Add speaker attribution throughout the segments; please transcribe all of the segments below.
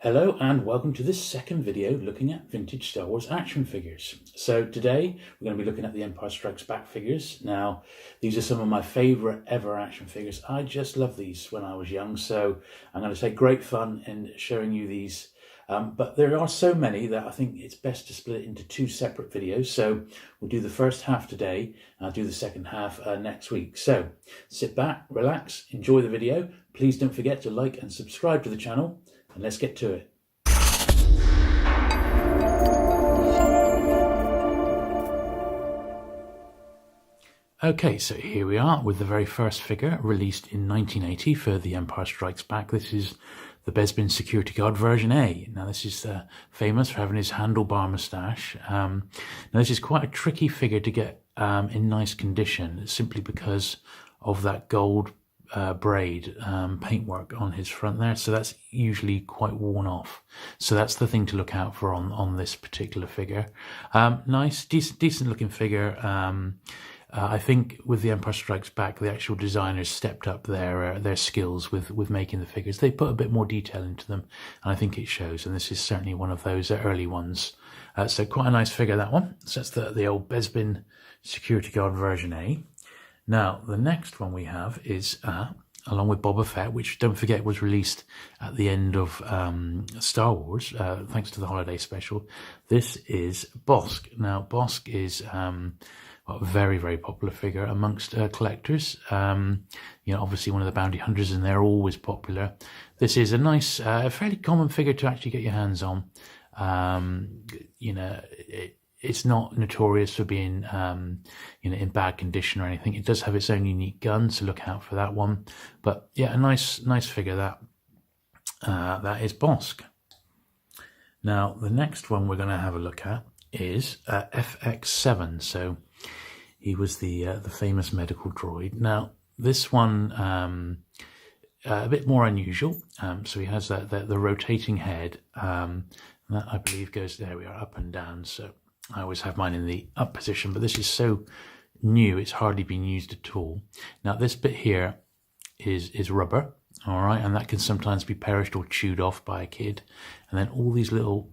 Speaker 1: Hello and welcome to this second video looking at vintage Star Wars action figures. So today we're going to be looking at the Empire Strikes Back figures. Now these are some of my favourite ever action figures. I just loved these when I was young, so I'm going to say great fun in showing you these. But there are so many that I think it's best to split it into two separate videos. So we'll do the first half today and I'll do the second half next week. So sit back, relax, enjoy the video. Please don't forget to like and subscribe to the channel. And let's get to it. Okay, so here we are with the very first figure released in 1980 for The Empire Strikes Back. This is the Bespin Security Guard version A. Now this is famous for having his handlebar moustache. Now this is quite a tricky figure to get in nice condition, simply because of that gold braid paintwork on his front there, so that's usually quite worn off, so that's the thing to look out for on this particular figure. Nice, decent looking figure. I think with The Empire Strikes Back, the actual designers stepped up their skills with making the figures. They put a bit more detail into them, and I think it shows, and this is certainly one of those early ones. So quite a nice figure, that one. So that's the old Bespin Security Guard version A. Now, the next one we have is, along with Boba Fett, which, don't forget, was released at the end of Star Wars, thanks to the holiday special. This is Bossk. Now, Bossk is a very, very popular figure amongst collectors. Obviously one of the bounty hunters, and they're always popular. This is a nice, fairly common figure to actually get your hands on. It's not notorious for being, in bad condition or anything. It does have its own unique gun, so look out for that one. But yeah, a nice figure that is Bossk. Now, the next one we're going to have a look at is FX7. So he was the famous medical droid. Now, this one a bit more unusual. So he has the rotating head. That, I believe, goes, there we are, up and down. So I always have mine in the up position, but this is so new, it's hardly been used at all. Now, this bit here is rubber, all right, and that can sometimes be perished or chewed off by a kid. And then all these little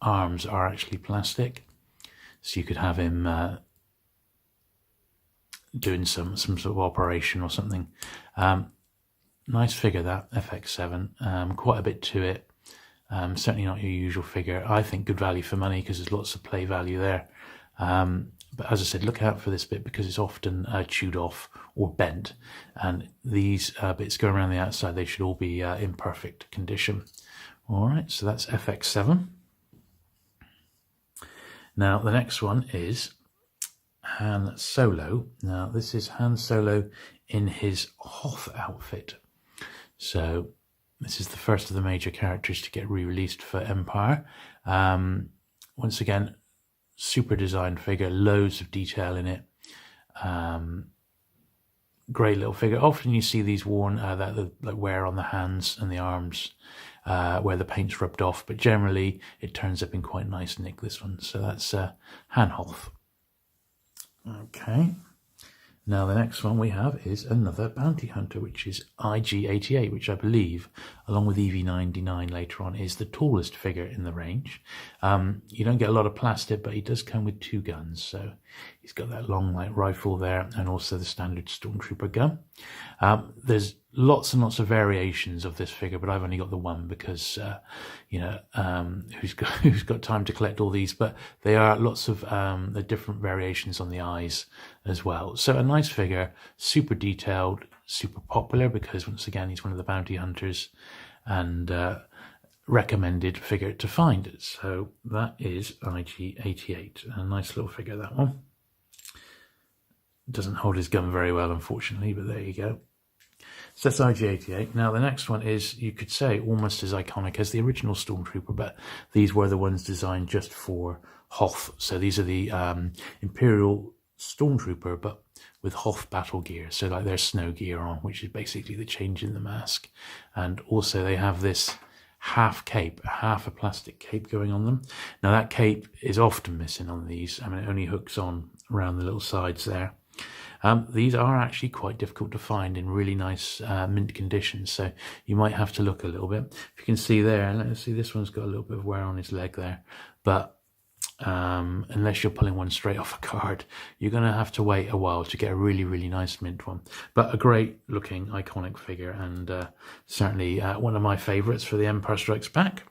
Speaker 1: arms are actually plastic, so you could have him doing some sort of operation or something. Nice figure, that FX7. Quite a bit to it. Certainly not your usual figure. I think good value for money because there's lots of play value there. But as I said, look out for this bit because it's often chewed off or bent. And these bits go around the outside. They should all be in perfect condition. All right, so that's FX7. Now, the next one is Han Solo. Now, this is Han Solo in his Hoth outfit. So this is the first of the major characters to get re-released for Empire. Once again, super designed figure, loads of detail in it. Great little figure. Often you see these worn that wear on the hands and the arms where the paint's rubbed off, but generally it turns up in quite nice nick, this one. So that's Han Hoth. Okay. Now, the next one we have is another bounty hunter, which is IG-88, which I believe, along with EV-99 later on, is the tallest figure in the range. You don't get a lot of plastic, but he does come with two guns. So he's got that long light rifle there and also the standard Stormtrooper gun. There's lots and lots of variations of this figure, but I've only got the one because, who's got time to collect all these? But they are lots of the different variations on the eyes as well. So a nice figure, super detailed, super popular because, once again, he's one of the bounty hunters and recommended figure to find. So that is IG-88. A nice little figure, that one. Doesn't hold his gun very well, unfortunately, but there you go. So that's IG-88. Now, the next one is, you could say, almost as iconic as the original Stormtrooper, but these were the ones designed just for Hoth. So these are the Imperial Stormtrooper, but with Hoth battle gear. So like their snow gear on, which is basically the change in the mask. And also they have this half cape, half a plastic cape going on them. Now, that cape is often missing on these. I mean, it only hooks on around the little sides there. These are actually quite difficult to find in really nice mint condition, so you might have to look a little bit. If you can see there, let's see, this one's got a little bit of wear on his leg there, but unless you're pulling one straight off a card, you're going to have to wait a while to get a really, really nice mint one. But a great looking iconic figure, and certainly one of my favorites for The Empire Strikes Back.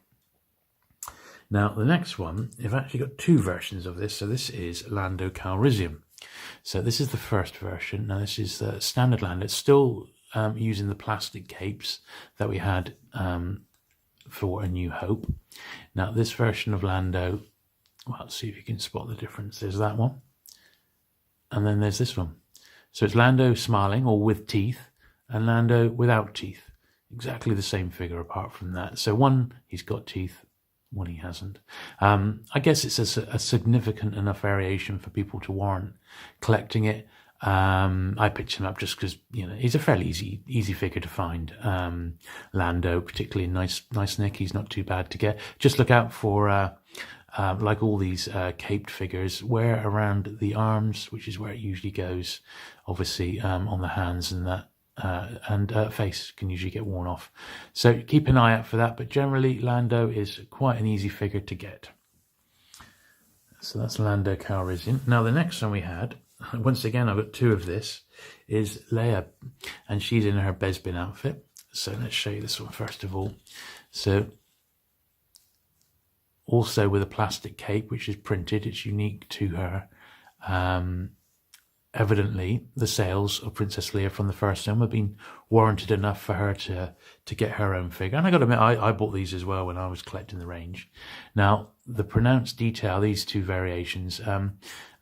Speaker 1: Now, the next one, I've actually got two versions of this. So this is Lando Calrissian. So this is the first version. Now, this is the standard Lando. It's still using the plastic capes that we had for A New Hope. Now, this version of Lando, well, let's see if you can spot the difference. There's that one. And then there's this one. So it's Lando smiling or with teeth, and Lando without teeth. Exactly the same figure apart from that. So one, he's got teeth, one he hasn't. I guess it's a significant enough variation for people to warrant collecting it. I picked him up just because, you know, he's a fairly easy figure to find. Lando, particularly nice nick, he's not too bad to get. Just look out for, like all these caped figures, wear around the arms, which is where it usually goes, obviously on the hands and that. And face can usually get worn off. So keep an eye out for that, but generally Lando is quite an easy figure to get. So that's Lando Calrissian. Now the next one we had, once again I've got two of this, is Leia, and she's in her Bespin outfit. So let's show you this one first of all. So also with a plastic cape which is printed, it's unique to her. Evidently, the sales of Princess Leia from the first film have been warranted enough for her to get her own figure. And I got to admit, I bought these as well when I was collecting the range. Now, the pronounced detail, these two variations,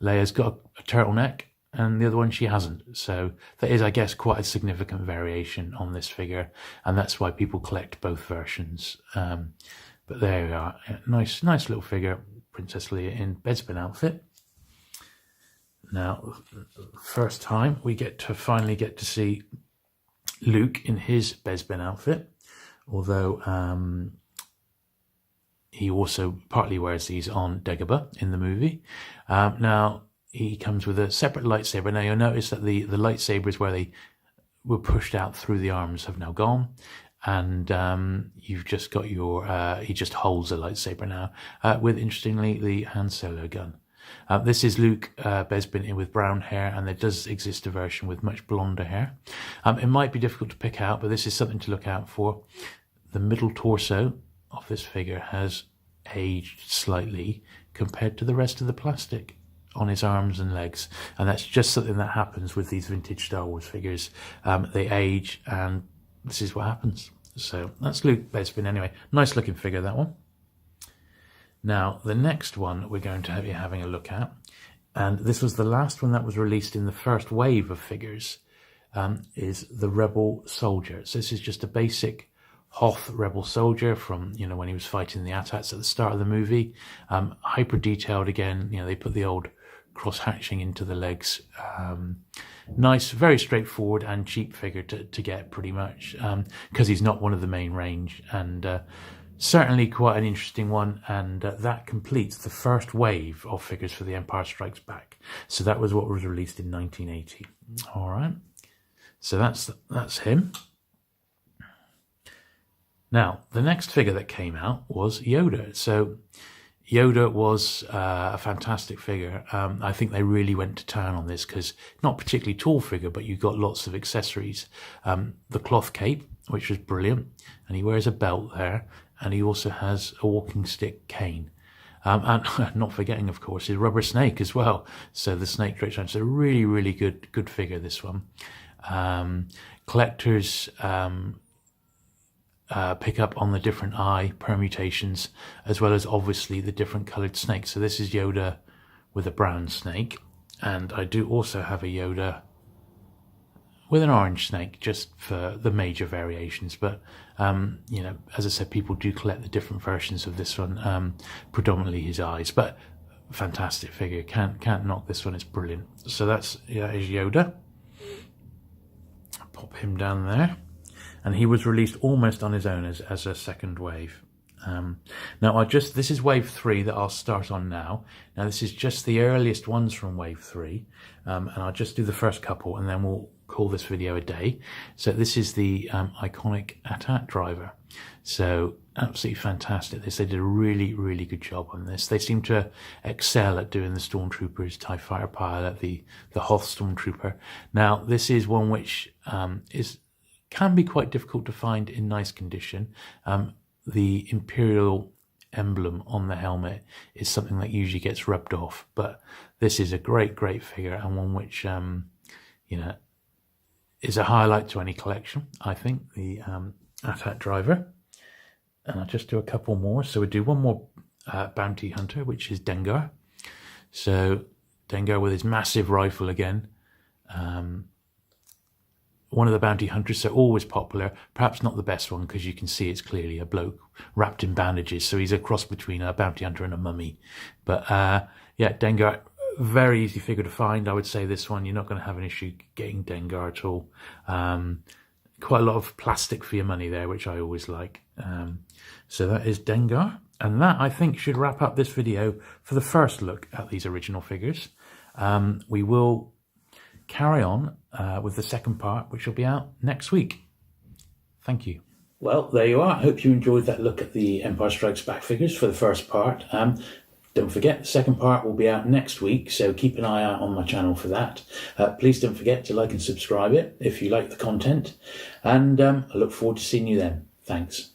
Speaker 1: Leia's got a turtleneck and the other one she hasn't. So that is, I guess, quite a significant variation on this figure. And that's why people collect both versions. But there we are. Nice little figure, Princess Leia in Bespin outfit. Now, first time we finally get to see Luke in his Bespin outfit, although he also partly wears these on Dagobah in the movie. Now, he comes with a separate lightsaber. Now, you'll notice that the lightsabers where they were pushed out through the arms have now gone, and you've just got your, he just holds a lightsaber now, with, interestingly, the Han Solo gun. This is Luke Bespin in with brown hair, and there does exist a version with much blonder hair. It might be difficult to pick out, but this is something to look out for. The middle torso of this figure has aged slightly compared to the rest of the plastic on his arms and legs, and that's just something that happens with these vintage Star Wars figures. They age, and this is what happens. So that's Luke Bespin anyway. Nice looking figure, that one. Now, the next one we're going to be having a look at, and this was the last one that was released in the first wave of figures, is the Rebel Soldier. So this is just a basic Hoth Rebel Soldier from, you know, when he was fighting the AT-ATs at the start of the movie. Hyper detailed again, you know, they put the old cross-hatching into the legs. Nice, very straightforward and cheap figure to get pretty much, because he's not one of the main range, and certainly quite an interesting one, and that completes the first wave of figures for The Empire Strikes Back. So that was what was released in 1980. All right, so that's him. Now, the next figure that came out was Yoda. So Yoda was a fantastic figure. I think they really went to town on this because not particularly tall figure, but you got lots of accessories. The cloth cape, which was brilliant, and he wears a belt there. And he also has a walking stick cane. And not forgetting, of course, his rubber snake as well. So the snake direction. So really, really good figure, this one. Collectors pick up on the different eye permutations, as well as obviously the different coloured snakes. So this is Yoda with a brown snake. And I do also have a Yoda with an orange snake, just for the major variations. But, you know, as I said, people do collect the different versions of this one, predominantly his eyes. But fantastic figure, can't knock this one, it's brilliant. So that's is Yoda. Pop him down there. And he was released almost on his own as a second wave. Now this is wave 3 that I'll start on now. Now this is just the earliest ones from wave 3, and I'll just do the first couple and then we'll call this video a day. So this is the iconic AT-AT driver. So absolutely fantastic. They did a really, really good job on this. They seem to excel at doing the Stormtroopers, TIE Fighter pilot, the Hoth Stormtrooper. Now this is one which can be quite difficult to find in nice condition. The Imperial emblem on the helmet is something that usually gets rubbed off, but this is a great figure, and one which is a highlight to any collection, I think, the AT-AT driver. And I'll just do a couple more. So we'll do one more bounty hunter, which is Dengar. So Dengar with his massive rifle again. One of the bounty hunters, so always popular, perhaps not the best one because you can see it's clearly a bloke wrapped in bandages. So he's a cross between a bounty hunter and a mummy. But yeah, Dengar, very easy figure to find. I would say this one, you're not going to have an issue getting Dengar at all. Quite a lot of plastic for your money there, which I always like. So that is Dengar. And that, I think, should wrap up this video for the first look at these original figures. We will carry on with the second part, which will be out next week. Thank you. Well, there you are. I hope you enjoyed that look at the Empire Strikes Back figures for the first part. Don't forget, the second part will be out next week, so keep an eye out on my channel for that. Please don't forget to like and subscribe it if you like the content, and I look forward to seeing you then. Thanks.